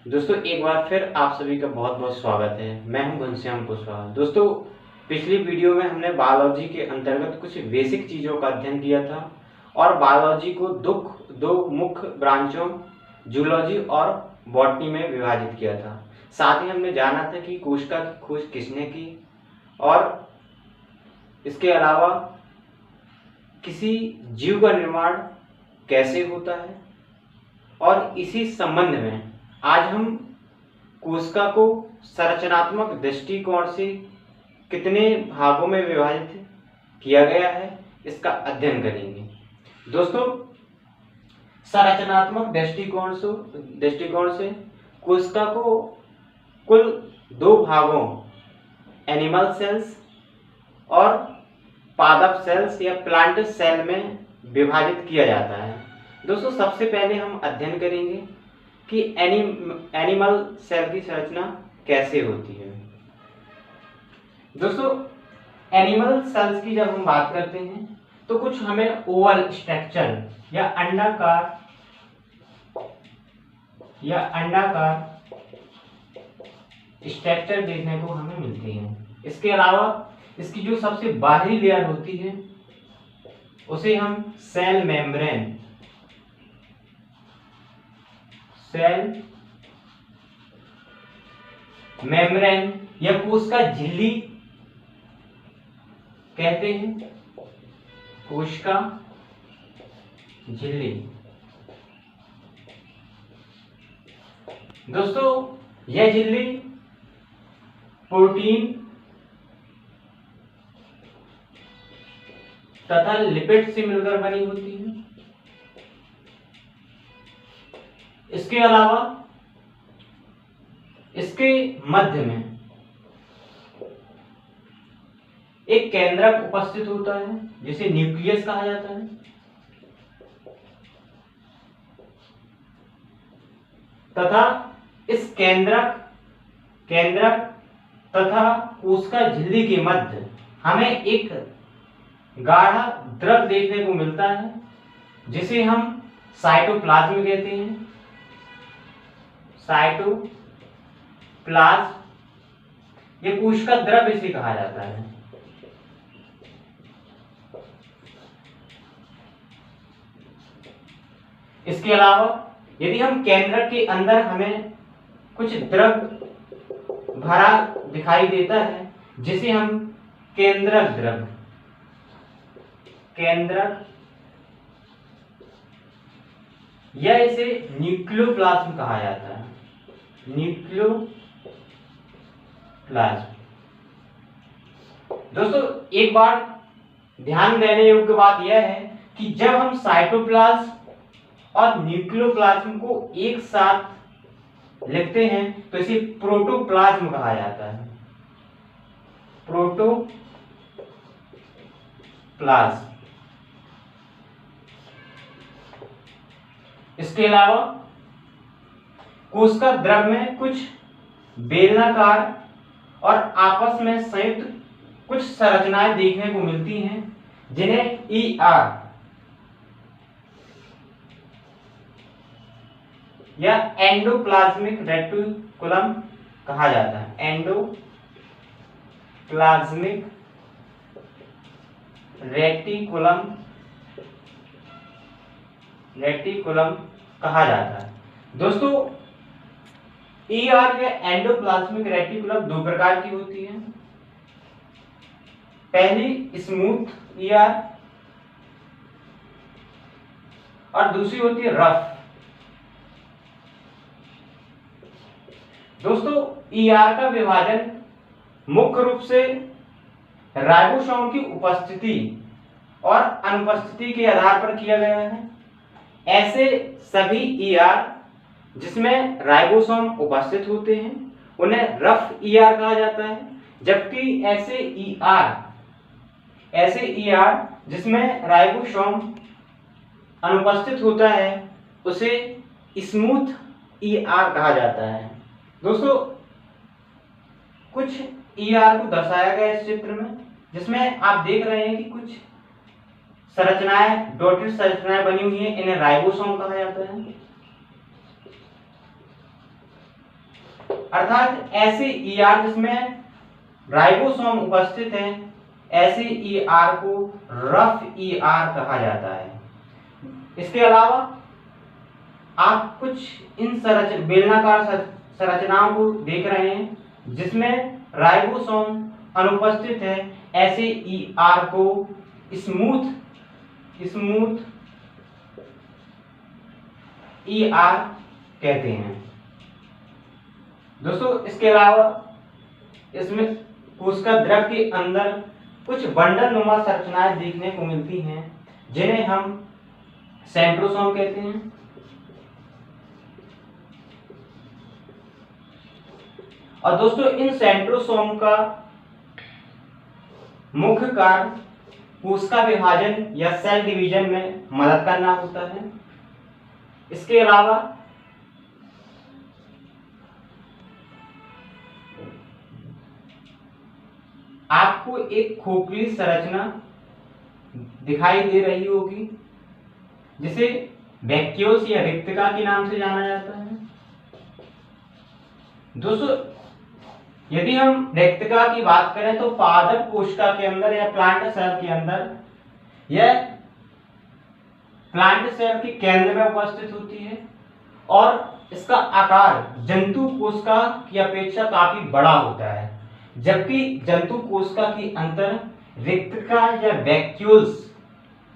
दोस्तों एक बार फिर आप सभी का बहुत बहुत स्वागत है। मैं हूं घनश्याम कुशवाहा। दोस्तों पिछली वीडियो में हमने बायोलॉजी के अंतर्गत कुछ बेसिक चीज़ों का अध्ययन किया था और बायोलॉजी को दो मुख्य ब्रांचों जूलॉजी और बॉटनी में विभाजित किया था। साथ ही हमने जाना था कि कोशिका की खोज किसने की और इसके अलावा किसी जीव का निर्माण कैसे होता है। और इसी संबंध में आज हम कोशिका को संरचनात्मक दृष्टिकोण से कितने भागों में विभाजित किया गया है इसका अध्ययन करेंगे। दोस्तों संरचनात्मक दृष्टिकोण से कोशिका को कुल दो भागों एनिमल सेल्स और पादप सेल्स या प्लांट सेल में विभाजित किया जाता है। दोस्तों सबसे पहले हम अध्ययन करेंगे कि एनिमल सेल की संरचना कैसे होती है। दोस्तों एनिमल सेल्स की जब हम बात करते हैं तो कुछ हमें ओवल स्ट्रक्चर या अंडाकार स्ट्रक्चर देखने को हमें मिलती है। इसके अलावा इसकी जो सबसे बाहरी लेयर होती है उसे हम सेल मेम्ब्रेन या कोशिका झिल्ली कहते हैं। कोशिका झिल्ली। दोस्तों यह झिल्ली प्रोटीन तथा लिपिड से मिलकर बनी होती है। इसके अलावा इसके मध्य में एक केंद्रक उपस्थित होता है जिसे न्यूक्लियस कहा जाता है तथा इस केंद्रक तथा कोशिका झिल्ली के मध्य हमें एक गाढ़ा द्रव देखने को मिलता है जिसे हम साइटोप्लाज्म कहते हैं। साइटोप्लाज्म ये कोशिका द्रव इसे कहा जाता है। इसके अलावा यदि हम केंद्रक के अंदर हमें कुछ द्रव भरा दिखाई देता है जिसे हम केंद्रक या इसे न्यूक्लियोप्लाज्म कहा जाता है। दोस्तों एक बार ध्यान देने योग्य बात यह है कि जब हम साइटोप्लाज्म और न्यूक्लियोप्लाज्म को एक साथ लिखते हैं तो इसे प्रोटोप्लाज्म कहा जाता है। प्रोटोप्लाज्म। इसके अलावा कोशिका द्रव में कुछ बेलनाकार और आपस में संयुक्त कुछ संरचनाएं देखने को मिलती हैं जिन्हें ईआर या एंडोप्लाज्मिक रेटिकुलम कहा जाता है। एंडोप्लाज्मिक रेटिकुलम कहा जाता है। दोस्तों ईआर या एंडोप्लाज्मिक रेटिकुलम दो प्रकार की होती है। पहली स्मूथ ईआर और दूसरी होती है रफ। दोस्तों ईआर का विभाजन मुख्य रूप से राइबोसोम की उपस्थिति और अनुपस्थिति के आधार पर किया गया है। ऐसे सभी ईआर जिसमें राइबोसोम उपस्थित होते हैं उन्हें रफ ईआर कहा जाता है, जबकि ऐसे ईआर जिसमें राइबोसोम अनुपस्थित होता है उसे स्मूथ ईआर कहा जाता है। दोस्तों कुछ ईआर को दर्शाया गया इस चित्र में जिसमें आप देख रहे हैं कि कुछ संरचनाएं डॉटेड संरचनाएं बनी हुई हैं, इन्हें राइबोसोम कहा जाता है। अर्थात ऐसे ईआर जिसमें राइबोसोम उपस्थित है, ऐसे ईआर को रफ ईआर कहा जाता है। इसके अलावा आप कुछ इन बेलनाकार संरचनाओं को देख रहे हैं जिसमें राइबोसोम अनुपस्थित है, ऐसे ईआर को स्मूथ ईआर कहते हैं। दोस्तों इसके अलावा इसमें कोशिका द्रव के अंदर कुछ बंडल नुमा संरचनाएं देखने को मिलती हैं जिन्हें हम सेंट्रोसोम कहते हैं। और दोस्तों इन सेंट्रोसोम का मुख्य कार्य कोशिका विभाजन या सेल डिवीजन में मदद करना होता है। इसके अलावा आपको एक खोखली संरचना दिखाई दे रही होगी जिसे वैक्यूल्स या रिक्तिका के नाम से जाना जाता है। दोस्तों यदि हम रिक्तिका की बात करें तो पादप कोशिका के अंदर या प्लांट सेल के अंदर यह प्लांट सेल के केंद्र में उपस्थित होती है और इसका आकार जंतु कोशिका की अपेक्षा काफी बड़ा होता है, जबकि जंतु कोशिका की अंतर रिक्तिका या वैक्यूल्स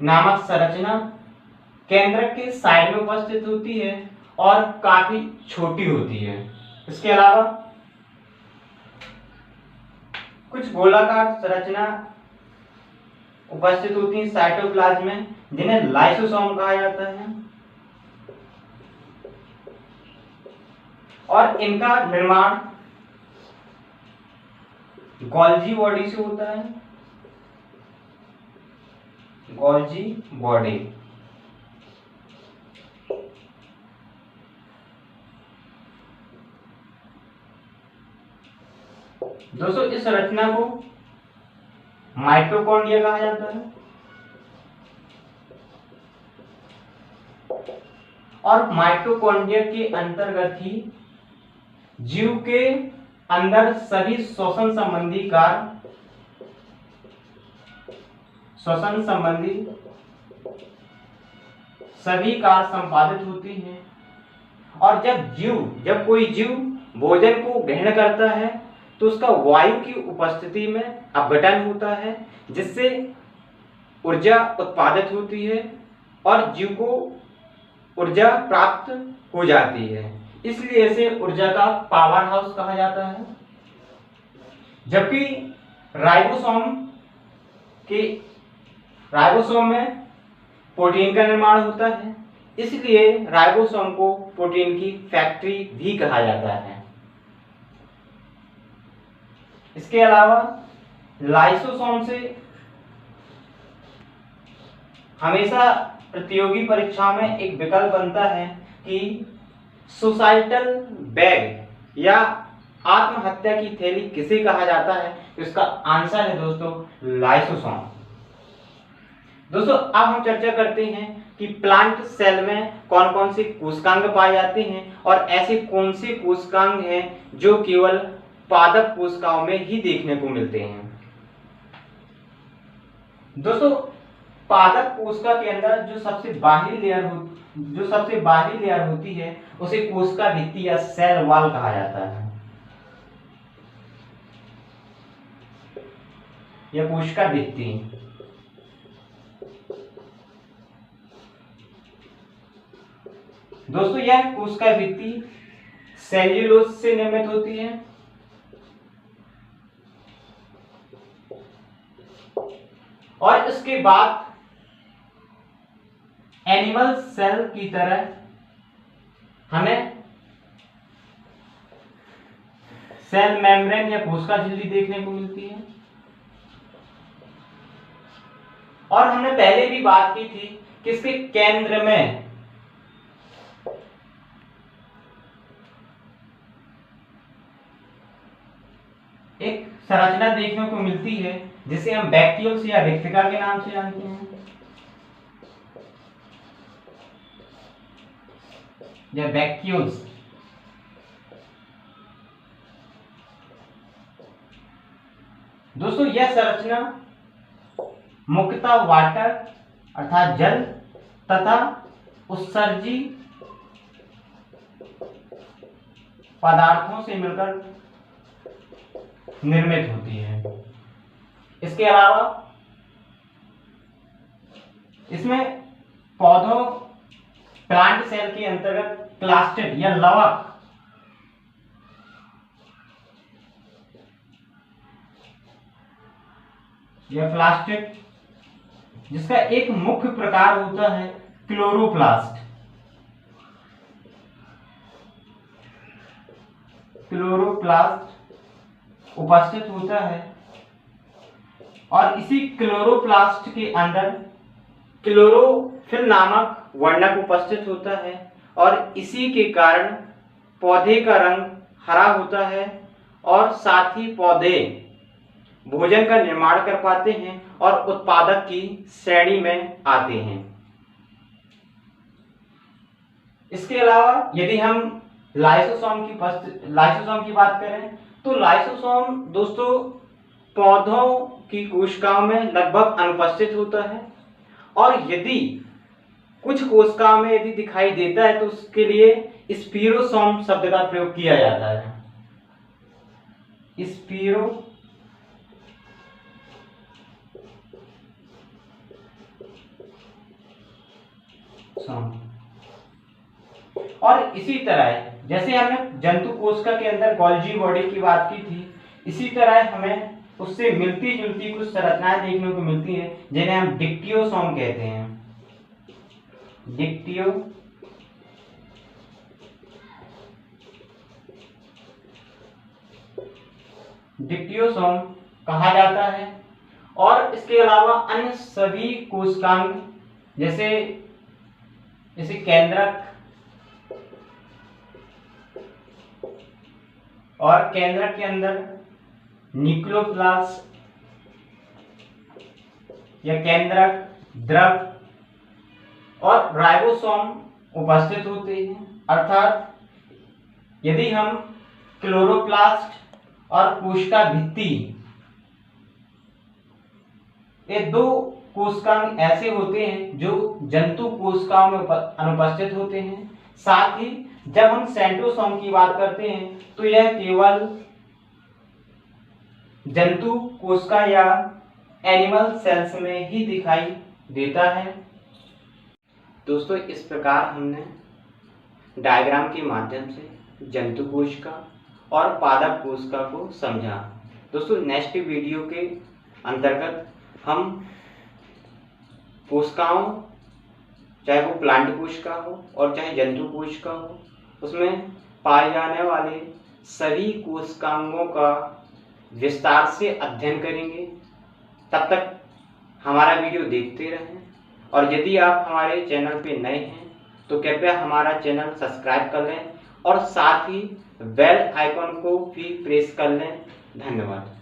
नामक संरचना केंद्र के साइड में उपस्थित होती है और काफी छोटी होती है। इसके अलावा कुछ गोलाकार संरचना उपस्थित होती है साइटोप्लाज्म में जिन्हें लाइसोसोम कहा जाता है और इनका निर्माण गोल्जी बॉडी से होता है। गोल्जी बॉडी दोस्तों इस संरचना को माइटोकॉन्ड्रिया कहा जाता है और माइटोकॉन्ड्रिया के अंतर्गत ही जीव के अंदर सभी श्वसन संबंधी सभी कार्य संपादित होती हैं। और जब कोई जीव भोजन को ग्रहण करता है तो उसका वायु की उपस्थिति में अपघटन होता है जिससे ऊर्जा उत्पादित होती है और जीव को ऊर्जा प्राप्त हो जाती है, इसलिए इसे ऊर्जा का पावर हाउस कहा जाता है। जबकि राइबोसोम में प्रोटीन का निर्माण होता है, इसलिए राइबोसोम को प्रोटीन की फैक्ट्री भी कहा जाता है। इसके अलावा लाइसोसोम से हमेशा प्रतियोगी परीक्षा में एक विकल्प बनता है कि सुसाइटल बैग या आत्महत्या की थैली किसे कहा जाता है, तो इसका आंसर है दोस्तों लाइसोसोम। दोस्तों अब हम चर्चा करते हैं कि प्लांट सेल में कौन कौन से कोशिकांग पाए जाते हैं और ऐसे कौन से कोशिकांग हैं जो केवल पादप कोशिकाओं में ही देखने को मिलते हैं। दोस्तों पादप कोशिका के अंदर जो सबसे बाहरी लेयर होती है उसे कोशिका भित्ति या सेल वॉल कहा जाता है या कोशिका भित्ति। दोस्तों यह कोशिका भित्ति सेल्यूलोज से निर्मित होती है और इसके बाद एनिमल सेल की तरह हमें सेल मेम्ब्रेन या कोशिका झिल्ली देखने को मिलती है। और हमने पहले भी बात की थी कि इसके केंद्र में एक संरचना देखने को मिलती है जिसे हम वैक्यूल्स या रिक्तिका के नाम से जानते हैं या वैक्यूल्स। दोस्तों यह संरचना मुख्यतः वाटर अर्थात जल तथा उत्सर्जी पदार्थों से मिलकर निर्मित होती है। इसके अलावा इसमें पौधों प्लांट सेल के अंतर्गत क्लास्टिड या लवक या प्लास्टिड, जिसका एक मुख्य प्रकार होता है क्लोरोप्लास्ट। क्लोरोप्लास्ट उपस्थित होता है और इसी क्लोरोप्लास्ट के अंदर क्लोरोफिल नामक वर्णक उपस्थित होता है और इसी के कारण पौधे का रंग हरा होता है और साथ ही पौधे भोजन का निर्माण कर पाते हैं और उत्पादक की श्रेणी में आते हैं। इसके अलावा यदि हम लाइसोसोम की बात करें तो लाइसोसोम दोस्तों पौधों की कोशिकाओं में लगभग अनुपस्थित होता है और यदि कुछ कोशिकाओं में यदि दिखाई देता है तो उसके लिए स्पीरोसोम शब्द का प्रयोग किया जाता है। स्पीरोसोम और इसी तरह जैसे हमने जंतु कोशिका के अंदर गोल्जी बॉडी की बात की थी, इसी तरह हमें उससे मिलती जुलती कुछ संरचनाएं देखने को मिलती हैं जिन्हें हम डिक्टियोसोम कहते हैं। डिक्टियोसोम कहा जाता है। और इसके अलावा अन्य सभी कोशिकांग जैसे केंद्रक और केंद्रक के अंदर न्यूक्लियोप्लास्ट या केंद्रक, द्रव और राइबोसोम उपस्थित होते हैं। अर्थात यदि हम क्लोरोप्लास्ट और कोशिका भित्ति ये दो कोशिकांग ऐसे होते हैं जो जंतु कोशिकाओं में अनुपस्थित होते हैं। साथ ही जब हम सेंट्रोसोम की बात करते हैं तो यह केवल जंतु कोशिका या एनिमल सेल्स में ही दिखाई देता है। दोस्तों इस प्रकार हमने डायग्राम के माध्यम से जंतु कोशिका और पादप कोशिका को समझा। दोस्तों नेक्स्ट वीडियो के अंतर्गत हम कोशिकाओं, चाहे वो प्लांट कोशिका हो और चाहे जंतु कोशिका हो, उसमें पाए जाने वाले सभी कोशिकांगों का विस्तार से अध्ययन करेंगे। तब तक हमारा वीडियो देखते रहें और यदि आप हमारे चैनल पे नए हैं तो कृपया हमारा चैनल सब्सक्राइब कर लें और साथ ही बेल आइकन को भी प्रेस कर लें। धन्यवाद।